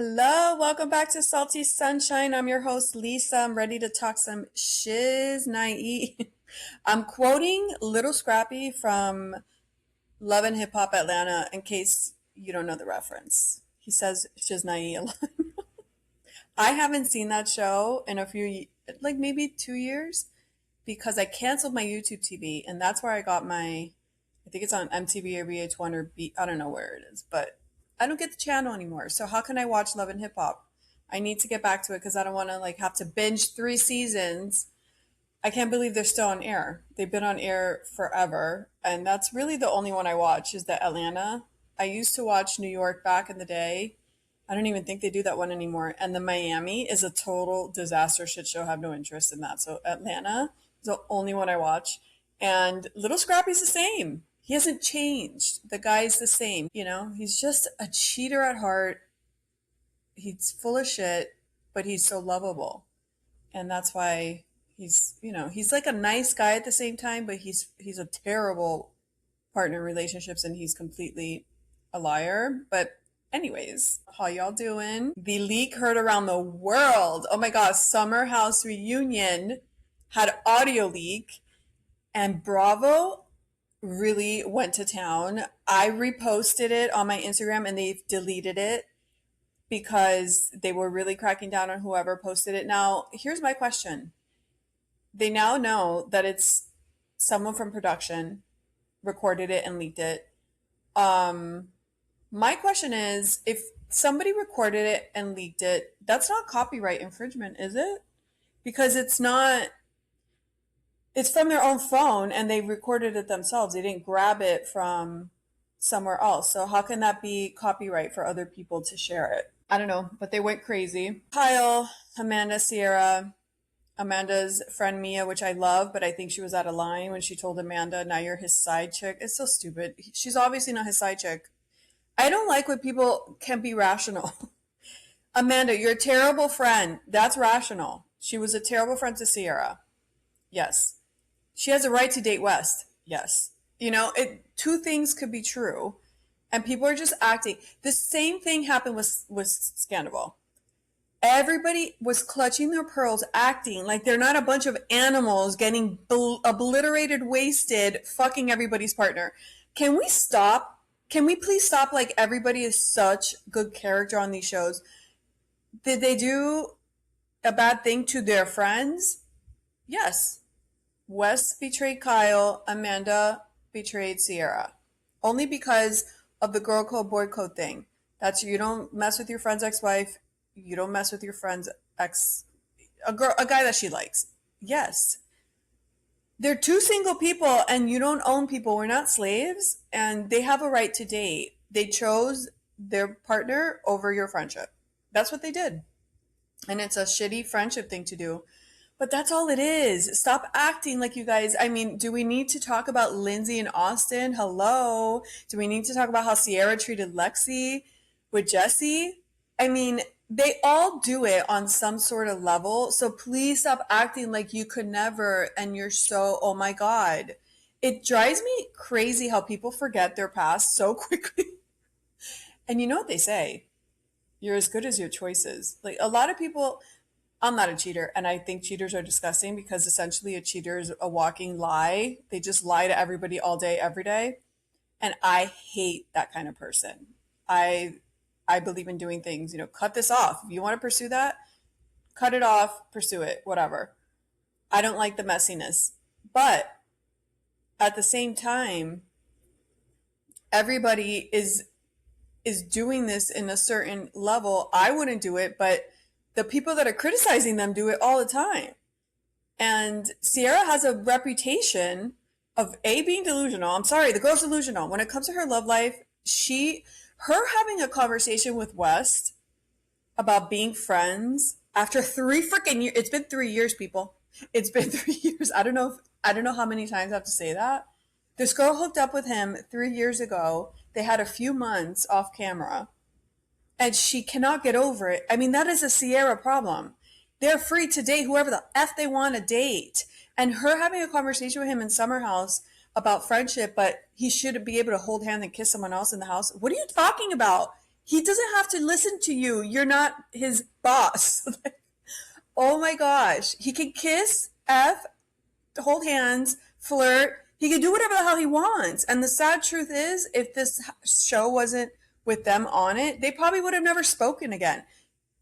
Hello, welcome back to Salty Sunshine. I'm your host, Lisa. I'm ready to talk some shiz naive. I'm quoting Little Scrappy from Love and Hip Hop Atlanta in case you don't know the reference. He says shiz naive a lot. I haven't seen that show in a like maybe 2 years because I canceled my YouTube TV and that's where I got I think it's on MTV or VH1 or I don't know where it is, but I don't get the channel anymore. So how can I watch Love and Hip Hop? I need to get back to it because I don't want to like have to binge 3 seasons. I can't believe they're still on air. They've been on air forever, and that's really the only one I watch is the Atlanta. I used to watch New York back in the day. I don't even think they do that one anymore. And the Miami is a total disaster shit show. I have no interest in that. So Atlanta is the only one I watch. And Little Scrappy's the same. He hasn't changed. The guy's the same. He's just a cheater at heart. He's full of shit, but he's so lovable. And that's why he's like a nice guy at the same time, but he's a terrible partner in relationships and he's completely a liar. But anyways, how y'all doing? The leak heard around the world. Oh my gosh, Summer House Reunion had audio leak and Bravo really went to town. I reposted it on my Instagram and they've deleted it because they were really cracking down on whoever posted it. Now, here's my question. They now know that it's someone from production recorded it and leaked it. My question is, if somebody recorded it and leaked it, that's not copyright infringement, is it? Because it's from their own phone and they recorded it themselves. They didn't grab it from somewhere else. So how can that be copyright for other people to share it? I don't know, but they went crazy. Kyle, Amanda, Sierra, Amanda's friend Mia, which I love, but I think she was out of line when she told Amanda, now you're his side chick. It's so stupid. She's obviously not his side chick. I don't like when people can be rational. Amanda, you're a terrible friend. That's rational. She was a terrible friend to Sierra. Yes. She has a right to date West. Yes. Two things could be true. And people are just acting. The same thing happened with Scandal. Everybody was clutching their pearls, acting like they're not a bunch of animals getting obliterated, wasted, fucking everybody's partner. Can we stop? Can we please stop? Like, everybody is such good character on these shows. Did they do a bad thing to their friends? Yes. Wes betrayed Kyle. Amanda betrayed Sierra. Only because of the girl code, boy code thing. That's, you don't mess with your friend's ex-wife. You don't mess with your friend's a guy that she likes. Yes. They're two single people and you don't own people. We're not slaves and they have a right to date. They chose their partner over your friendship. That's what they did. And it's a shitty friendship thing to do. But that's all it is. Stop acting like you guys. I mean, do we need to talk about Lindsay and Austin? Hello. Do we need to talk about how Sierra treated Lexi with Jesse? I mean, they all do it on some sort of level. So please stop acting like you could never and you're so, oh my God. It drives me crazy how people forget their past so quickly. And you know what they say? You're as good as your choices. Like, a lot of people, I'm not a cheater, and I think cheaters are disgusting because essentially a cheater is a walking lie. They just lie to everybody all day, every day. And I hate that kind of person. I believe in doing things, cut this off. If you want to pursue that, cut it off, pursue it, whatever. I don't like the messiness. But at the same time, everybody is doing this in a certain level. I wouldn't do it, but the people that are criticizing them do it all the time. And Sierra has a reputation of being delusional. I'm sorry, the girl's delusional. When it comes to her love life, her having a conversation with West about being friends after 3 freaking years. It's been 3 years, people. It's been 3 years. I don't know how many times I have to say that. This girl hooked up with him 3 years ago. They had a few months off camera. And she cannot get over it. I mean, that is a Sierra problem. They're free to date whoever the F they want to date. And her having a conversation with him in Summer House about friendship, but he should be able to hold hands and kiss someone else in the house. What are you talking about? He doesn't have to listen to you. You're not his boss. Oh my gosh. He can kiss, F, hold hands, flirt. He can do whatever the hell he wants. And the sad truth is, if this show wasn't with them on it, they probably would have never spoken again.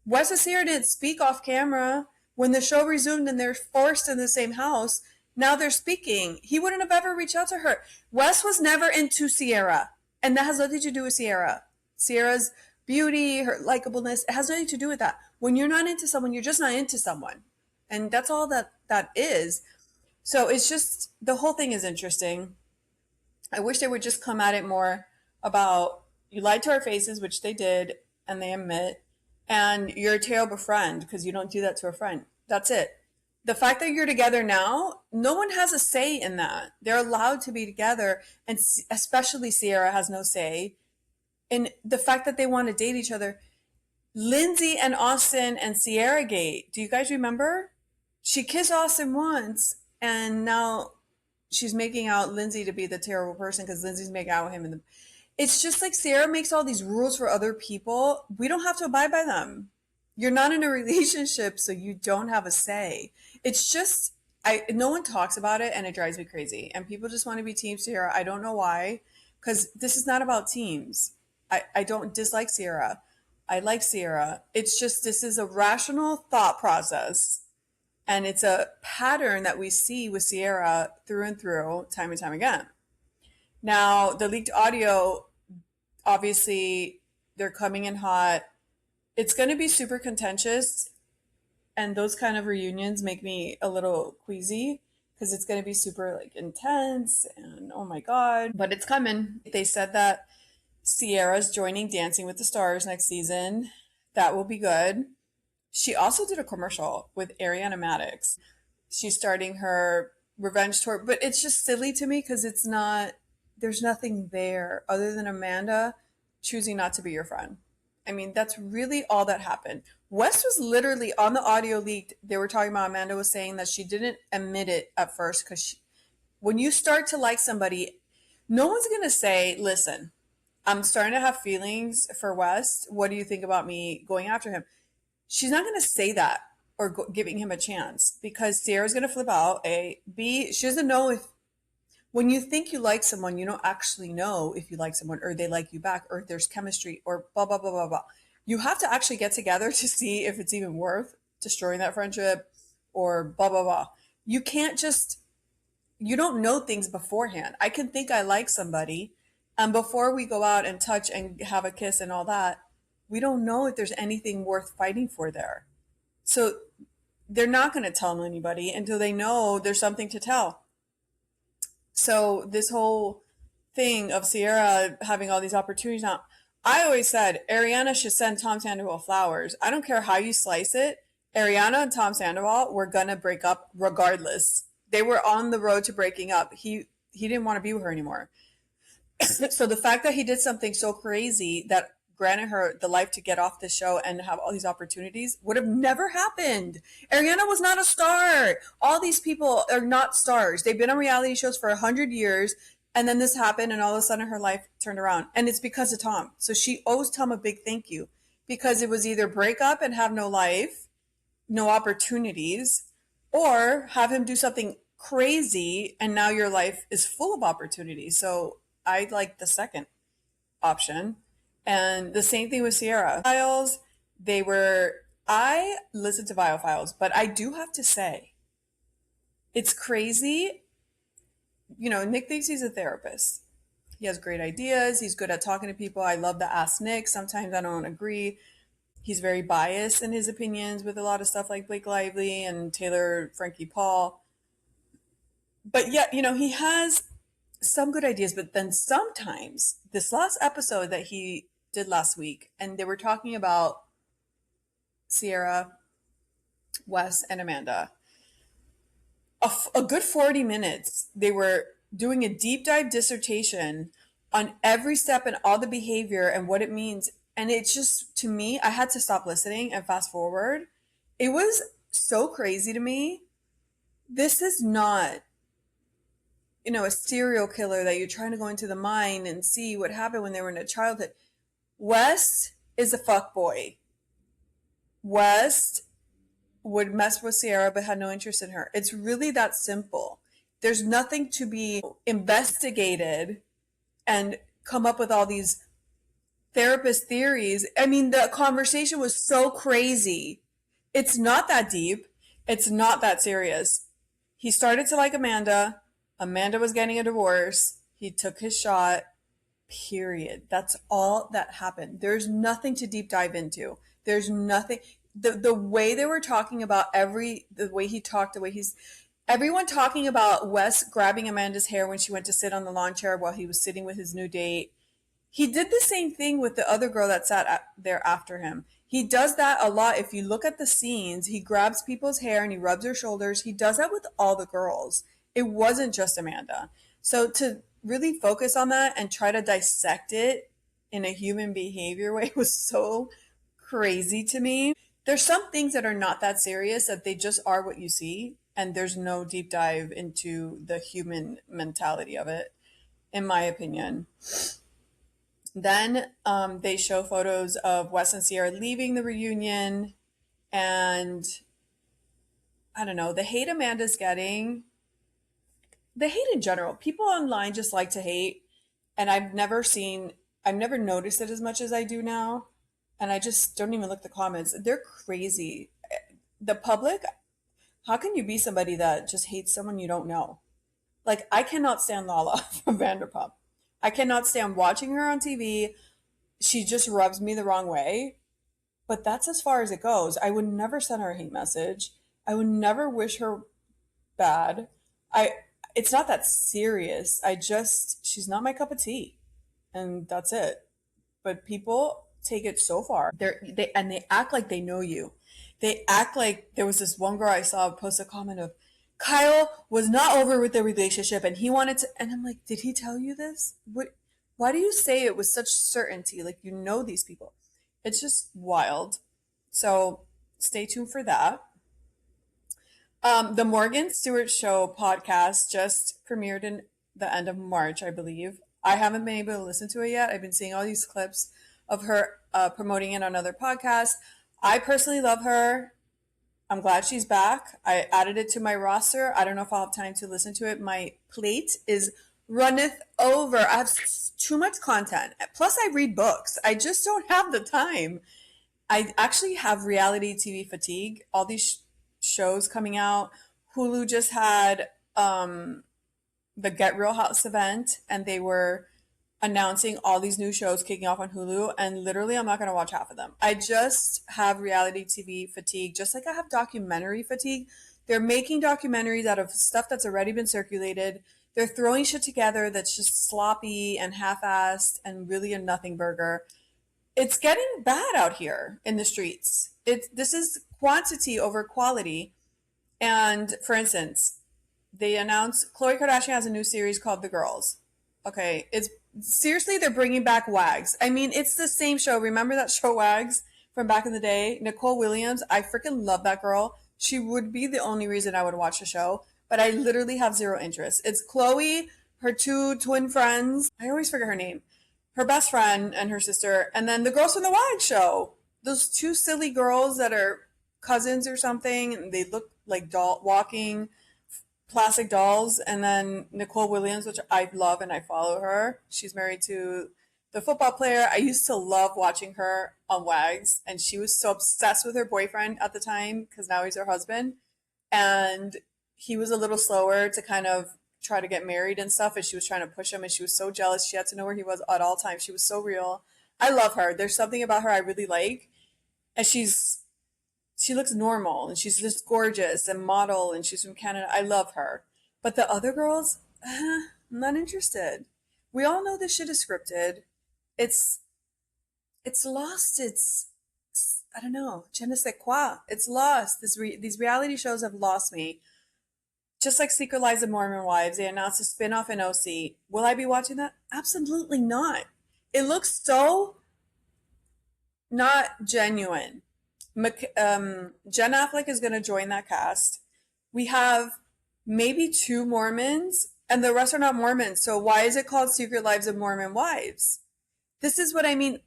Wes and Sierra didn't speak off camera. When the show resumed and they're forced in the same house, now they're speaking. He wouldn't have ever reached out to her. Wes was never into Sierra. And that has nothing to do with Sierra. Sierra's beauty, her likableness, it has nothing to do with that. When you're not into someone, you're just not into someone. And that's all that is. So it's just, the whole thing is interesting. I wish they would just come at it more about, you lied to our faces, which they did, and they admit, and you're a terrible friend because you don't do that to a friend. That's it. The fact that you're together now, no one has a say in that. They're allowed to be together, and especially Sierra has no say. And the fact that they want to date each other. Lindsay and Austin and Sierra Gate. Do you guys remember? She kissed Austin once, and now she's making out Lindsay to be the terrible person because Lindsay's making out with him. It's just like Sierra makes all these rules for other people. We don't have to abide by them. You're not in a relationship, so you don't have a say. It's just, no one talks about it, and it drives me crazy. And people just want to be Team Sierra. I don't know why, because this is not about teams. I don't dislike Sierra. I like Sierra. It's just, this is a rational thought process. And it's a pattern that we see with Sierra through and through, time and time again. Now, the leaked audio, obviously, they're coming in hot. It's going to be super contentious. And those kind of reunions make me a little queasy because it's going to be super like intense and oh my God. But it's coming. They said that Sierra's joining Dancing with the Stars next season. That will be good. She also did a commercial with Ariana Madix. She's starting her revenge tour, but it's just silly to me because it's not, there's nothing there other than Amanda choosing not to be your friend. I mean, that's really all that happened. Wes was literally on the audio leaked. They were talking about, Amanda was saying that she didn't admit it at first because when you start to like somebody, no one's going to say, listen, I'm starting to have feelings for Wes. What do you think about me going after him? She's not going to say that or giving him a chance because Sierra's going to flip out. A, B, she doesn't know if, when you think you like someone, you don't actually know if you like someone or they like you back or if there's chemistry or blah, blah, blah, blah, blah. You have to actually get together to see if it's even worth destroying that friendship or blah, blah, blah. You can't just, you don't know things beforehand. I can think I like somebody, and before we go out and touch and have a kiss and all that, we don't know if there's anything worth fighting for there. So they're not going to tell anybody until they know there's something to tell. So this whole thing of Sierra having all these opportunities now, I always said Ariana should send Tom Sandoval flowers. I don't care how you slice it. Ariana and Tom Sandoval were going to break up regardless. They were on the road to breaking up. He didn't want to be with her anymore. So the fact that he did something so crazy that granted her the life to get off the show and have all these opportunities would have never happened. Ariana was not a star. All these people are not stars. They've been on reality shows for 100 years. And then this happened and all of a sudden her life turned around. And it's because of Tom. So she owes Tom a big thank you because it was either break up and have no life, no opportunities, or have him do something crazy and now your life is full of opportunities. So I like the second option. And the same thing with Sierra. Files, I listened to Bio Files, but I do have to say, it's crazy. You know, Nick thinks he's a therapist. He has great ideas. He's good at talking to people. I love the Ask Nick. Sometimes I don't agree. He's very biased in his opinions with a lot of stuff like Blake Lively and Taylor Frankie Paul. But yet, you know, he has some good ideas. But then sometimes, this last episode that he did last week, and they were talking about Sierra, Wes, and Amanda. A good 40 minutes, they were doing a deep dive dissertation on every step and all the behavior and what it means. And it's just, to me, I had to stop listening and fast forward. It was so crazy to me. This is not, you know, a serial killer that you're trying to go into the mind and see what happened when they were in a childhood. Wes is a fuck boy. West would mess with Sierra but had no interest in her. It's really that simple. There's nothing to be investigated and come up with all these therapist theories. I mean, the conversation was so crazy. It's not that deep. It's not that serious. He started to like Amanda. Amanda was getting a divorce. He took his shot. Period. That's all that happened. There's nothing to deep dive into. There's nothing. The way they were talking about the way he talked, the way everyone talking about Wes grabbing Amanda's hair when she went to sit on the lawn chair while he was sitting with his new date. He did the same thing with the other girl that sat there after him. He does that a lot. If you look at the scenes, he grabs people's hair and he rubs their shoulders. He does that with all the girls. It wasn't just Amanda. So to really focus on that and try to dissect it in a human behavior way was so crazy to me. There's some things that are not that serious, that they just are what you see, and there's no deep dive into the human mentality of it, in my opinion. Then they show photos of Wes and Sierra leaving the reunion, and I don't know, the hate Amanda's getting, the hate in general. People online just like to hate, and I've never noticed it as much as I do now, and I just don't even look at the comments. They're crazy. The public, how can you be somebody that just hates someone you don't know? Like, I cannot stand Lala from Vanderpump. I cannot stand watching her on TV. She just rubs me the wrong way. But that's as far as it goes. I would never send her a hate message. I would never wish her bad. I it's not that serious. She's not my cup of tea. And that's it. But people take it so far. They act like they know you. They act like, there was this one girl I saw post a comment of, Kyle was not over with the relationship and he wanted to, and I'm like, did he tell you this? Why do you say it with such certainty? Like, you know these people. It's just wild. So stay tuned for that. The Morgan Stewart Show podcast just premiered in the end of March, I believe. I haven't been able to listen to it yet. I've been seeing all these clips of her promoting it on other podcasts. I personally love her. I'm glad she's back. I added it to my roster. I don't know if I'll have time to listen to it. My plate is runneth over. I have too much content. Plus, I read books. I just don't have the time. I actually have reality TV fatigue. All these shows coming out. Hulu just had the Get Real House event, and they were announcing all these new shows kicking off on Hulu, and literally I'm not going to watch half of them. I just have reality TV fatigue, just like I have documentary fatigue. They're making documentaries out of stuff that's already been circulated. They're throwing shit together that's just sloppy and half-assed and really a nothing burger. It's getting bad out here in the streets. This is quantity over quality. And for instance, they announced Khloe Kardashian has a new series called The Girls. Okay, it's seriously, they're bringing back Wags. I mean, it's the same show. Remember that show Wags from back in the day? Nicole Williams, I freaking love that girl. She would be the only reason I would watch the show, but I literally have zero interest. It's Khloe, her two twin friends. I always forget her name. Her best friend and her sister, and then the girls from the Wags show. Those two silly girls that are cousins or something, and they look like walking plastic dolls. And then Nicole Williams, which I love and I follow her. She's married to the football player. I used to love watching her on Wags, and she was so obsessed with her boyfriend at the time because now he's her husband. And he was a little slower to kind of try to get married and stuff, and she was trying to push him, and she was so jealous. She had to know where he was at all times. She was so real. I love her. There's something about her I really like. And she looks normal, and she's just gorgeous and model, and she's from Canada. I love her. But the other girls, I'm not interested. We all know this shit is scripted. It's lost. I don't know. Je ne sais quoi. It's lost. These reality shows have lost me. Just like Secret Lives of Mormon Wives, they announced a spin-off in OC. Will I be watching that? Absolutely not. It looks so not genuine. Jen Affleck is going to join that cast. We have maybe two Mormons, and the rest are not Mormons. So why is it called Secret Lives of Mormon Wives? This is what I mean.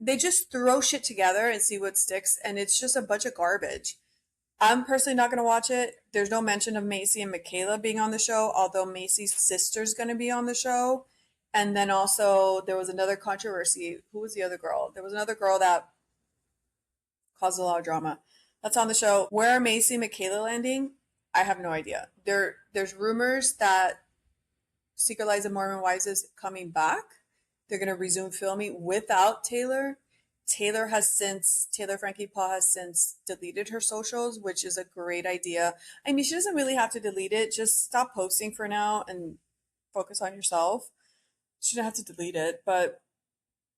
they just throw shit together and see what sticks, and it's just a bunch of garbage. I'm personally not going to watch it. There's no mention of Macy and Michaela being on the show, although Macy's sister's going to be on the show. And then also there was another controversy. Who was the other girl? There was another girl that caused a lot of drama. That's on the show. Where are Macy and Michaela landing? I have no idea. There's rumors that Secret Lives of Mormon Wives is coming back. They're going to resume filming without Taylor. Taylor Frankie Paul has since deleted her socials, which is a great idea. I mean, she doesn't really have to delete it. Just stop posting for now and focus on yourself. She didn't have to delete it, but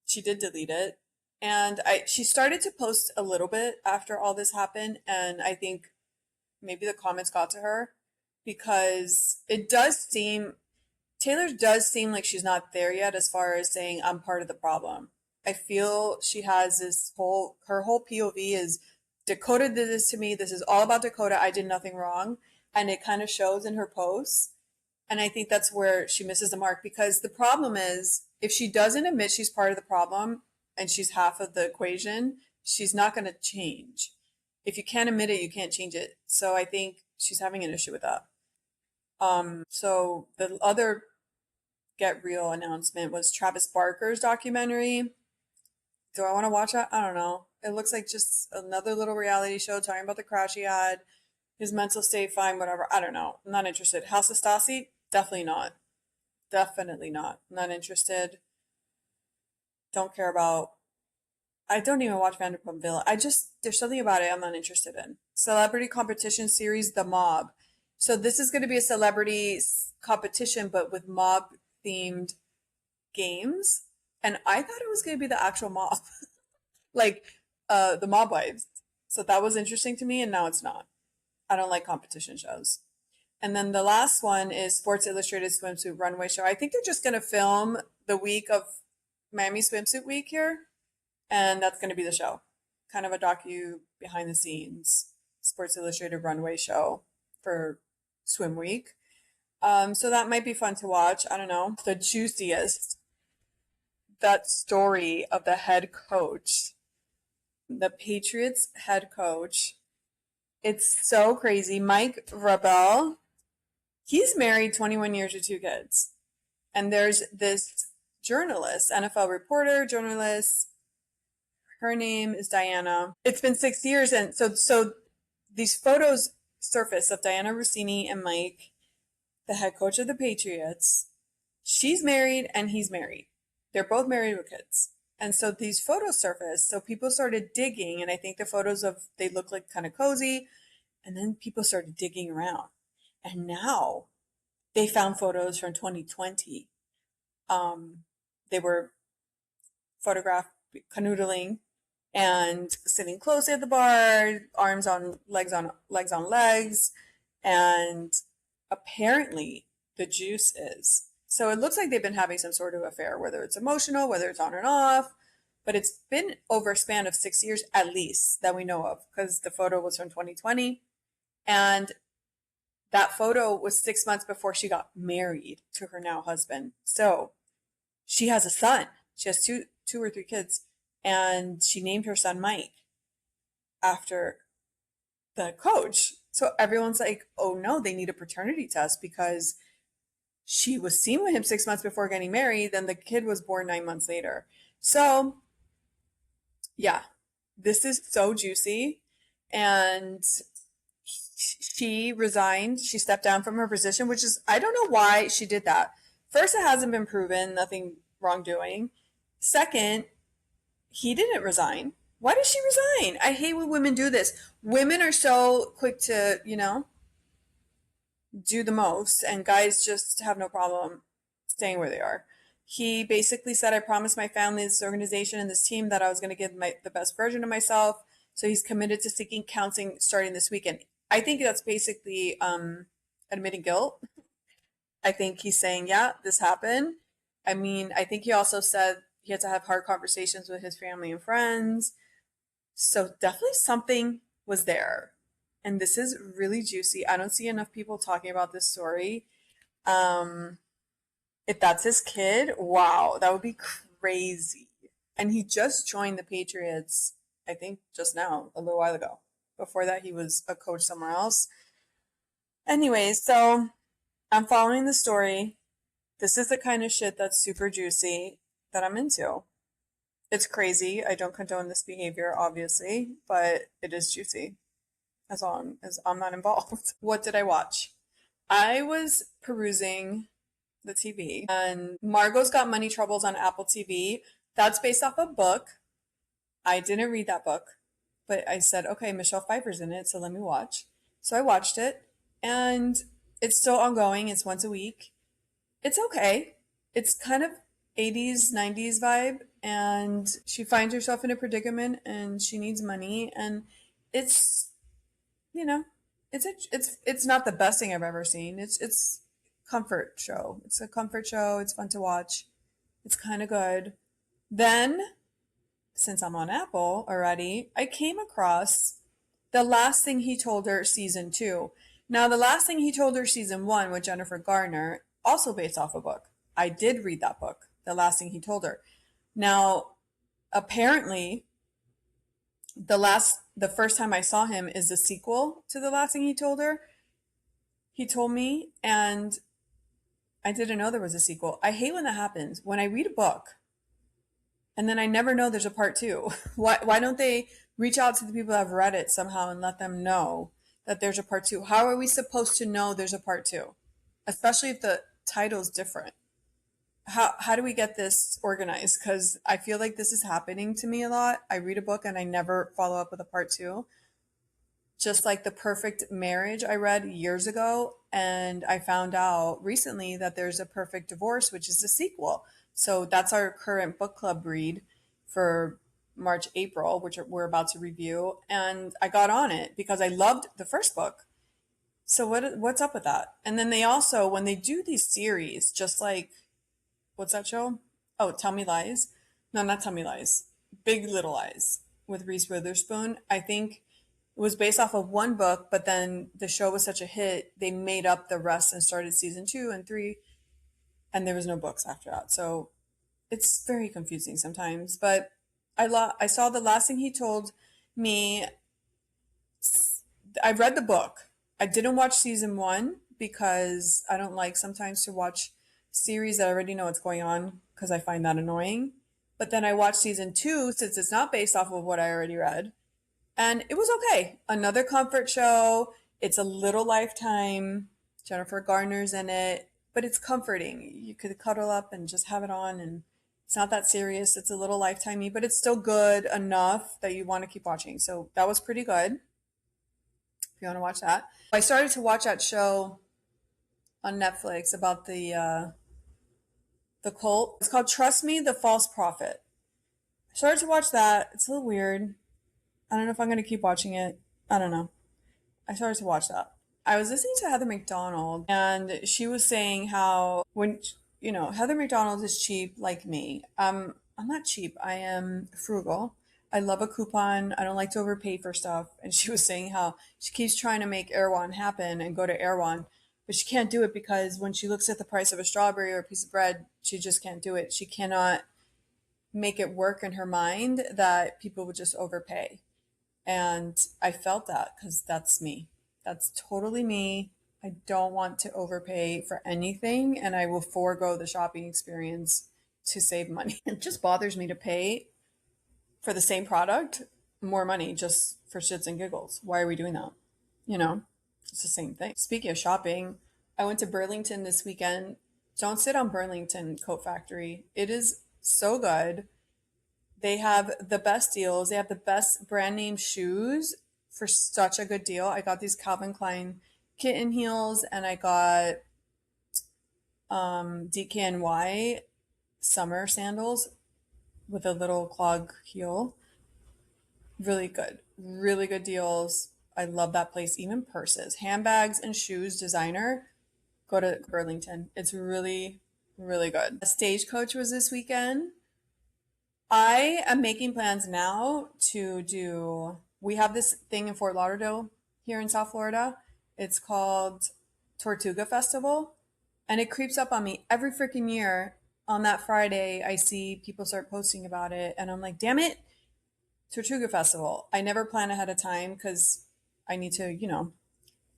she did delete it. And she started to post a little bit after all this happened, and I think maybe the comments got to her because Taylor does seem like she's not there yet as far as saying I'm part of the problem. I feel she has her whole POV is Dakota did this to me. This is all about Dakota. I did nothing wrong. And it kind of shows in her posts. And I think that's where she misses the mark because the problem is if she doesn't admit she's part of the problem and she's half of the equation, she's not going to change. If you can't admit it, you can't change it. So I think she's having an issue with that. So the other Get Real announcement was Travis Barker's documentary. Do I want to watch that? I don't know. It looks like just another little reality show talking about the crash he had, his mental state, fine, whatever. I don't know. I'm not interested. House of Stassi? Definitely not. Definitely not. Not interested. Don't care about. I don't even watch Vanderpump Villa. There's something about it I'm not interested in. Celebrity competition series, The Mob. So this is going to be a celebrity competition, but with mob themed games. And I thought it was going to be the actual mob, like the Mob Wives. So that was interesting to me, and now it's not. I don't like competition shows. And then the last one is Sports Illustrated Swimsuit Runway Show. I think they're just going to film the week of Miami Swimsuit Week here, and that's going to be the show. Kind of a docu behind the scenes Sports Illustrated Runway Show for Swim Week. So that might be fun to watch. I don't know. The juiciest, that story of the head coach, the Patriots head coach. It's so crazy. Mike Rabel, he's married 21 years with two kids. And there's this journalist, NFL reporter, journalist. Her name is Diana. It's been 6 years. And so these photos surface of Diana Rossini and Mike, the head coach of the Patriots. She's married and he's married. They're both married with kids. And so these photos surfaced. So people started digging, and I think the photos they look like kind of cozy. And then people started digging around. And now they found photos from 2020. They were photographed canoodling and sitting close at the bar, arms on legs on legs. And apparently the juice is. So it looks like they've been having some sort of affair, whether it's emotional, whether it's on and off. But it's been over a span of 6 years at least that we know of, because the photo was from 2020. And that photo was 6 months before she got married to her now husband. So she has a son. She has two or three kids. And she named her son Mike after the coach. So everyone's like, oh no, they need a paternity test because she was seen with him 6 months before getting married. Then the kid was born 9 months later. So yeah, this is so juicy. And she resigned. She stepped down from her position, which is, I don't know why she did that. First, it hasn't been proven, nothing wrongdoing. Second, he didn't resign. Why did she resign? I hate when women do this. Women are so quick to, do the most, and guys just have no problem staying where they are. He basically said, I promised my family, this organization, and this team that I was going to give the best version of myself. So he's committed to seeking counseling starting this weekend. I think that's basically admitting guilt. I think he's saying, yeah, this happened. I mean, I think he also said he had to have hard conversations with his family and friends. So definitely something was there. And this is really juicy. I don't see enough people talking about this story. If that's his kid, wow, that would be crazy. And he just joined the Patriots, I think just now, a little while ago. Before that, he was a coach somewhere else. Anyways, so I'm following the story. This is the kind of shit that's super juicy that I'm into. It's crazy. I don't condone this behavior, obviously, but it is juicy as long as I'm not involved. What did I watch? I was perusing the TV and Margot's Got Money Troubles on Apple TV. That's based off a book. I didn't read that book, but I said, okay, Michelle Pfeiffer's in it, so let me watch. So I watched it, and it's still ongoing. It's once a week. It's okay. It's kind of 80s, 90s vibe, and she finds herself in a predicament and she needs money, and it's, you know, it's not the best thing I've ever seen. It's comfort show. It's a comfort show. It's fun to watch. It's kind of good. Then, since I'm on Apple already, I came across The Last Thing He Told Her season 2. Now, The Last Thing He Told Her season 1 with Jennifer Garner, also based off a book. I did read that book, The Last Thing He Told Her. Now, apparently, the first time I saw him is the sequel to The Last Thing He Told Her. He told me, and I didn't know there was a sequel. I hate when that happens. When I read a book and then I never know there's a part two. Why don't they reach out to the people that have read it somehow and let them know that there's a part two? How are we supposed to know there's a part two? Especially if the title's different. How do we get this organized? Because I feel like this is happening to me a lot. I read a book and I never follow up with a part two. Just like The Perfect Marriage I read years ago, and I found out recently that there's A Perfect Divorce, which is the sequel. So that's our current book club read for March, April, which we're about to review. And I got on it because I loved the first book. So what's up with that? And then they also, when they do these series, just like, what's that show? Oh, Tell Me Lies. No, not Tell Me Lies. Big Little Lies with Reese Witherspoon. I think it was based off of one book, but then the show was such a hit, they made up the rest and started season 2 and 3, and there was no books after that. So it's very confusing sometimes. But I saw The Last Thing He Told Me. I read the book. I didn't watch season 1 because I don't like sometimes to watch series that I already know what's going on because I find that annoying. But then I watched season 2 since it's not based off of what I already read. And it was okay. Another comfort show. It's a little Lifetime. Jennifer Garner's in it, but it's comforting. You could cuddle up and just have it on, and it's not that serious. It's a little Lifetimey, but it's still good enough that you want to keep watching. So that was pretty good. If you want to watch that, I started to watch that show on Netflix about the cult. It's called Trust Me, the False Prophet. I started to watch that. It's a little weird. I don't know if I'm going to keep watching it. I don't know. I started to watch that. I was listening to Heather McDonald, and she was saying how when, Heather McDonald is cheap like me. I'm not cheap. I am frugal. I love a coupon. I don't like to overpay for stuff. And she was saying how she keeps trying to make Erewhon happen and go to Erewhon, but she can't do it because when she looks at the price of a strawberry or a piece of bread, she just can't do it. She cannot make it work in her mind that people would just overpay. And I felt that because that's me. That's totally me. I don't want to overpay for anything, and I will forego the shopping experience to save money. It just bothers me to pay for the same product more money just for shits and giggles. Why are we doing that? It's the same thing. Speaking of shopping, I went to Burlington this weekend. Don't sit on Burlington Coat Factory. It is so good. They have the best deals. They have the best brand name shoes for such a good deal. I got these Calvin Klein kitten heels, and I got DKNY summer sandals with a little clog heel. Really good. Really good deals. I love that place. Even purses, handbags, and shoes, designer. Go to Burlington. It's really, really good. Stagecoach was this weekend. I am making plans now to do, we have this thing in Fort Lauderdale here in South Florida. It's called Tortuga Festival. And it creeps up on me every freaking year. on that Friday, I see people start posting about it, and I'm like, damn it, Tortuga Festival. I never plan ahead of time because I need to,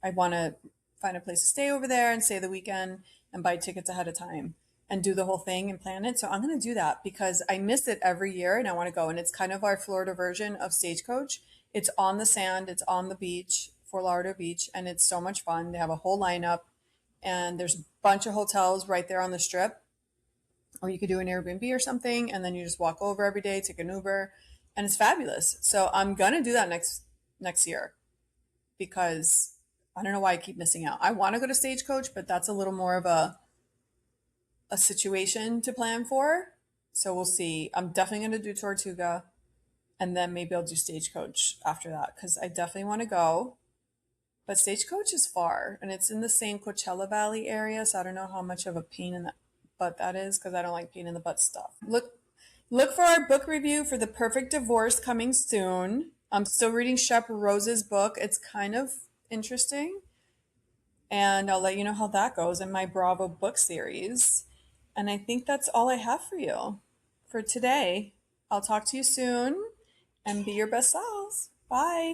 I want to find a place to stay over there and stay the weekend and buy tickets ahead of time and do the whole thing and plan it. So I'm going to do that because I miss it every year and I want to go. And it's kind of our Florida version of Stagecoach. It's on the sand, it's on the beach, Fort Lauderdale Beach, and it's so much fun. They have a whole lineup and there's a bunch of hotels right there on the strip. Or you could do an Airbnb or something and then you just walk over every day, take an Uber, and it's fabulous. So I'm gonna do that next year because I don't know why I keep missing out. I want to go to Stagecoach, but that's a little more of a situation to plan for. So we'll see. I'm definitely going to do Tortuga and then maybe I'll do Stagecoach after that because I definitely want to go. But Stagecoach is far and it's in the same Coachella Valley area. So I don't know how much of a pain in the butt that is because I don't like pain in the butt stuff. Look for our book review for The Perfect Divorce coming soon. I'm still reading Shep Rose's book. It's kind of interesting. And I'll let you know how that goes in my Bravo book series. And I think that's all I have for you for today. I'll talk to you soon and be your best selves. Bye.